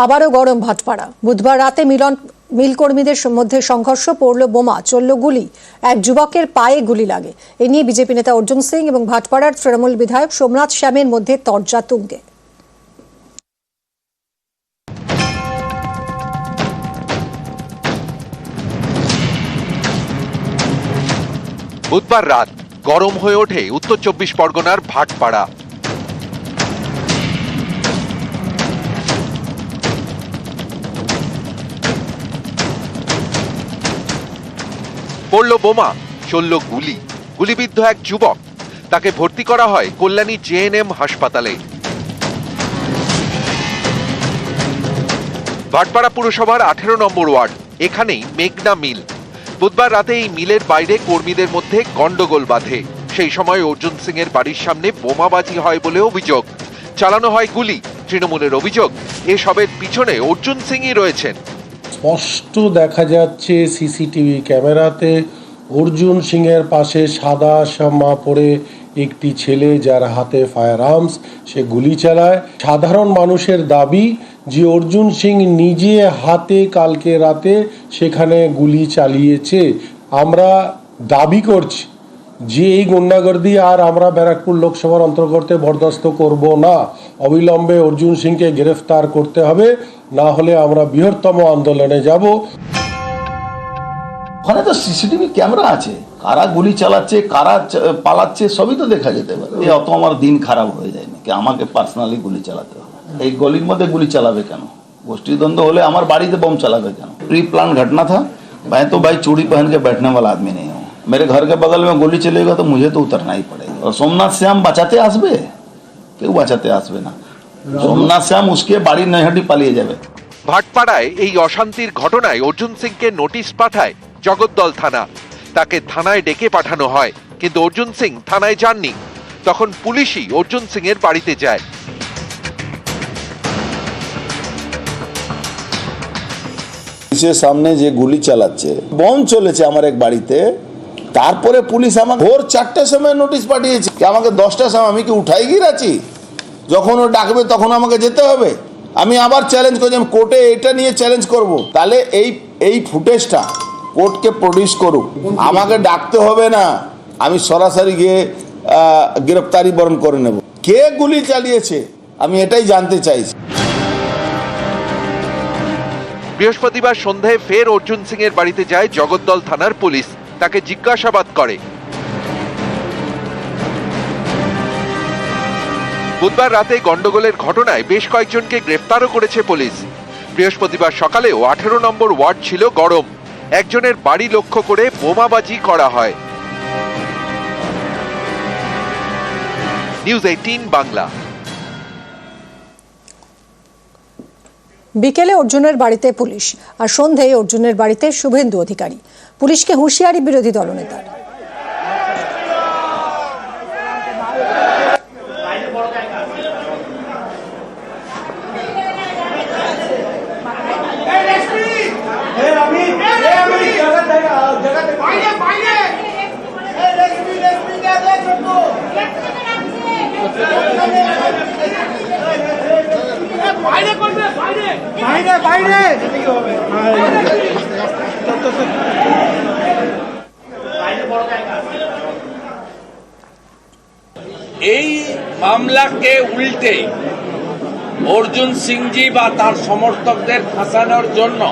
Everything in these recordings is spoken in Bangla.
আবারও গরম ভাটপাড়া। বুধবার রাতে মিল কর্মীদের মধ্যে সংঘর্ষ, পড়ল বোমা, চলল গুলি। এক যুবকের পায়ে গুলি লাগে। এ নিয়ে বিজেপি নেতা অর্জুন সিং এবং ভাটপাড়ার তৃণমূল বিধায়ক সোমনাথ শ্যামের মধ্যে তরজা তুঙ্গে। বুধবার রাত গরম হয়ে ওঠে উত্তর 24 পরগনার ভাটপাড়া। পড়ল বোমা, চলল গুলি। গুলিবিদ্ধ এক যুবক, তাকে ভর্তি করা হয় কল্যাণী জেএনএম হাসপাতালে। ভাটপাড়া পুরসভার 18 নম্বর ওয়ার্ড, এখানেই মেঘনা মিল। বুধবার রাতে এই মিলের বাইরে কর্মীদের মধ্যে গন্ডগোল বাধে। সেই সময় অর্জুন সিং এর বাড়ির সামনে বোমাবাজি হয় বলে অভিযোগ। চালানো হয় গুলি। তৃণমূলের অভিযোগ, এসবের পিছনে অর্জুন সিংই রয়েছেন। স্পষ্ট দেখা যাচ্ছে সিসিটিভি ক্যামেরাতে অর্জুন সিং এর পাশে সাদা জামা পরে একটি ছেলে, যার হাতে ফায়ার আর্মস, সে গুলি চালায়। সাধারণ মানুষের দাবি যে অর্জুন সিং নিজে হাতে কালকে রাতে সেখানে গুলি চালিয়েছে। আমরা দাবি করছি যে এই গুন্ডাগর্দি আর আমরা ব্যারাকপুর লোকসভার অন্তর্গত বরদাস্ত করব না। অবিলম্বে অর্জুন সিংকে গ্রেফতার করতে হবে, না হলে আমরা বৃহত্তম আন্দোলনে যাব। ওখানে তো সিসিটিভি ক্যামেরা আছে, কারা গুলি চালাচ্ছে, কারা পালাচ্ছে, সবই তো দেখা যেতে পারে। অত আমার দিন খারাপ হয়ে যায় নাকি আমাকে পার্সোনালি গুলি চালাতে হবে? এই গলির মধ্যে গুলি চালাবে কেন? গোষ্ঠীদ্বন্দ্ব হলে আমার বাড়িতে বম চালাবে কেন? प्री प्लान घटना था। मैं तो भाई चूड़ी पहन के बैठने वाला आदमी नहीं हूँ। मेरे घर के बगल में गोली चलेगा तो मुझे तो उतरना ही पड़ेगा। और सोमनाथ श्याम बचाते आसबे, क्यों बचाते आसबे ना? सोमनाथ श्याम उसके बाड़ी नैहाटी पालिए जाবে। ভাটপাড়ায় এই অশান্তির ঘটনায় অর্জুন সিংকে নোটিশ পাঠায় জগদ্দল থানা। তাকে থানায় ডেকে পাঠানো হয়, কিন্তু অর্জুন সিং থানায় যাননি। তখন পুলিশই অর্জুন সিং এর বাড়িতে যায়। পুলিশের সামনে যে গুলি চালাচ্ছে, বম চলেছে আমার এক বাড়িতে, তারপরে পুলিশ আমাকে ভোর 4টার সময় নোটিশ পাঠিয়েছে কি আমাকে 10টার সময়, আমি কি উঠাই গিয়েছি? যখন ও ডাকবে তখন আমাকে যেতে হবে। আমি আবার চ্যালেঞ্জ করছি, আমি কোর্টে এটা নিয়ে চ্যালেঞ্জ করব। তাহলে এই ফুটেজটা কোর্টকে প্রডিউস করুক, আমাকে ডাকতে হবে না, আমি সরাসরি গিয়ে গ্রেফতারি বরণ করে নেব। কে গুলি চালিয়েছে আমি এটাই জানতে চাইছি। বৃহস্পতিবার সন্ধ্যায় ফের অর্জুন সিং এর বাড়িতে যায় জগদ্দল থানার পুলিশ। তাকে জিজ্ঞাসাবাদ করে। বুধবার রাতে গন্ডগোলের ঘটনায় বেশ কয়েকজনকে গ্রেফতারও করেছে পুলিশ। বৃহস্পতিবার সকালেও 18 নম্বর ওয়ার্ড ছিল গরম। একজনের বাড়ি লক্ষ্য করে বোমাবাজি করা হয়। নিউজ 18 বাংলা। বিকেলে অর্জুনের বাড়িতে পুলিশ, আর সন্ধ্যায় অর্জুনের বাড়িতে শুভেন্দু অধিকারী। পুলিশকে হুঁশিয়ারি বিরোধী দলনেতার। এই মামলাকে উল্টে অর্জুন সিংজি বা তার সমর্থকদের ফাঁসানোর জন্য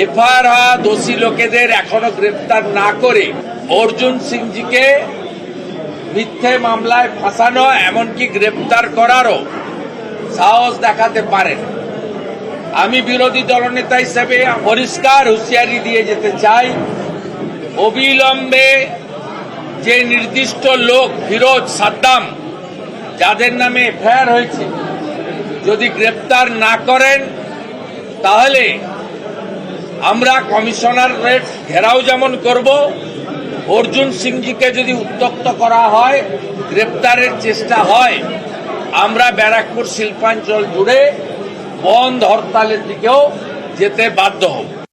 এফআইআর দোষী লোকেদের এখনো গ্রেফতার না করে অর্জুন সিংজিকে মিথ্যে মামলায় ফাঁসানো, এমনকি গ্রেফতার করারও সাহস দেখাতে পারেন। আমি বিরোধী দলনেতা হিসেবে পরিষ্কার হুঁশিয়ারি দিয়ে যেতে চাই, অবিলম্বে যে নির্দিষ্ট লোক ফিরোজ, সাদ্দাম, যাদের নামে এফআইআর হয়েছে, যদি গ্রেপ্তার না করেন তাহলে আমরা কমিশনারেট ঘেরাও যেমন করব, অর্জুন সিংজিকে যদি উত্ত্যক্ত করা হয়, গ্রেপ্তারের চেষ্টা হয়, আমরা ব্যারাকপুর শিল্পাঞ্চল জুড়ে বন্ধ হরতালের দিকেও যেতে বাধ্য হব।